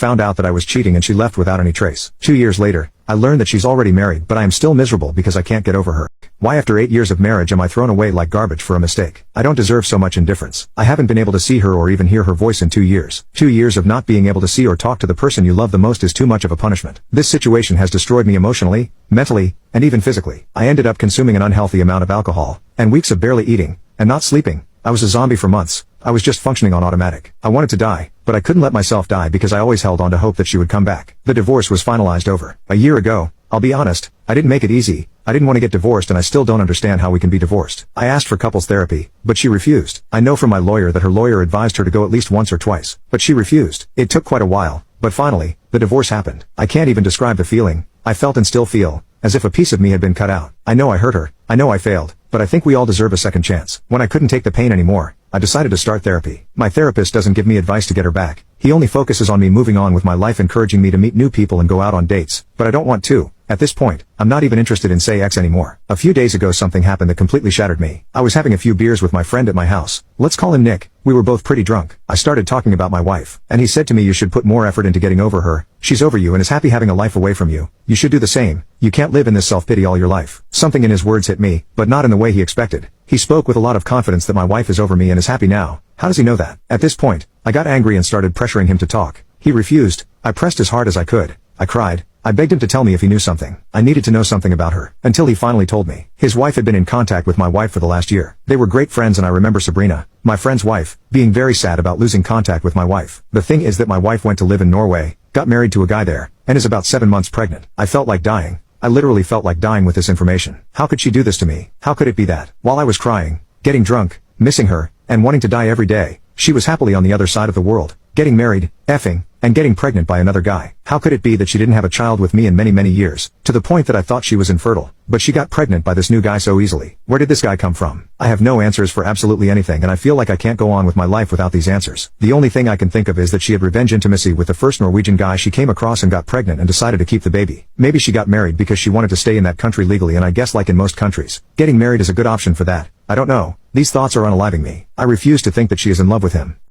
found out that I was cheating and she left without any trace. 2 years later, I learned that she's already married, but I am still miserable because I can't get over her. Why after 8 years of marriage am I thrown away like garbage for a mistake? I don't deserve so much indifference. I haven't been able to see her or even hear her voice in 2 years. 2 years of not being able to see or talk to the person you love the most is too much of a punishment. This situation has destroyed me emotionally, mentally, and even physically. I ended up consuming an unhealthy amount of alcohol, and weeks of barely eating, and not sleeping. I was a zombie for months. I was just functioning on automatic. I wanted to die, but I couldn't let myself die because I always held on to hope that she would come back. The divorce was finalized over a year ago. I'll be honest, I didn't make it easy. I didn't want to get divorced and I still don't understand how we can be divorced. I asked for couples therapy, but she refused. I know from my lawyer that her lawyer advised her to go at least once or twice, but she refused. It took quite a while, but finally, the divorce happened. I can't even describe the feeling I felt and still feel, as if a piece of me had been cut out. I know I hurt her. I know I failed, but I think we all deserve a second chance. When I couldn't take the pain anymore, I decided to start therapy. My therapist doesn't give me advice to get her back. He only focuses on me moving on with my life, encouraging me to meet new people and go out on dates, but I don't want to. At this point, I'm not even interested in sex anymore. A few days ago something happened that completely shattered me. I was having a few beers with my friend at my house. Let's call him Nick. We were both pretty drunk. I started talking about my wife, and he said to me, you should put more effort into getting over her. She's over you and is happy having a life away from you. You should do the same. You can't live in this self-pity all your life. Something in his words hit me, but not in the way he expected. He spoke with a lot of confidence that my wife is over me and is happy now. How does he know that? At this point, I got angry and started pressuring him to talk. He refused. I pressed as hard as I could. I cried. I begged him to tell me if he knew something. I needed to know something about her, until he finally told me. His wife had been in contact with my wife for the last year. They were great friends, and I remember Sabrina, my friend's wife, being very sad about losing contact with my wife. The thing is that my wife went to live in Norway, got married to a guy there, and is about 7 months pregnant. I felt like dying. I literally felt like dying with this information. How could she do this to me? How could it be that, while I was crying, getting drunk, missing her, and wanting to die every day, she was happily on the other side of the world, getting married, effing, and getting pregnant by another guy? How could it be that she didn't have a child with me in many, many years, to the point that I thought she was infertile, but she got pregnant by this new guy so easily? Where did this guy come from? I have no answers for absolutely anything, and I feel like I can't go on with my life without these answers. The only thing I can think of is that she had revenge intimacy with the first Norwegian guy she came across and got pregnant and decided to keep the baby. Maybe she got married because she wanted to stay in that country legally, and I guess like in most countries, getting married is a good option for that. I don't know. These thoughts are unaliving me. I refuse to think that she is in love with him.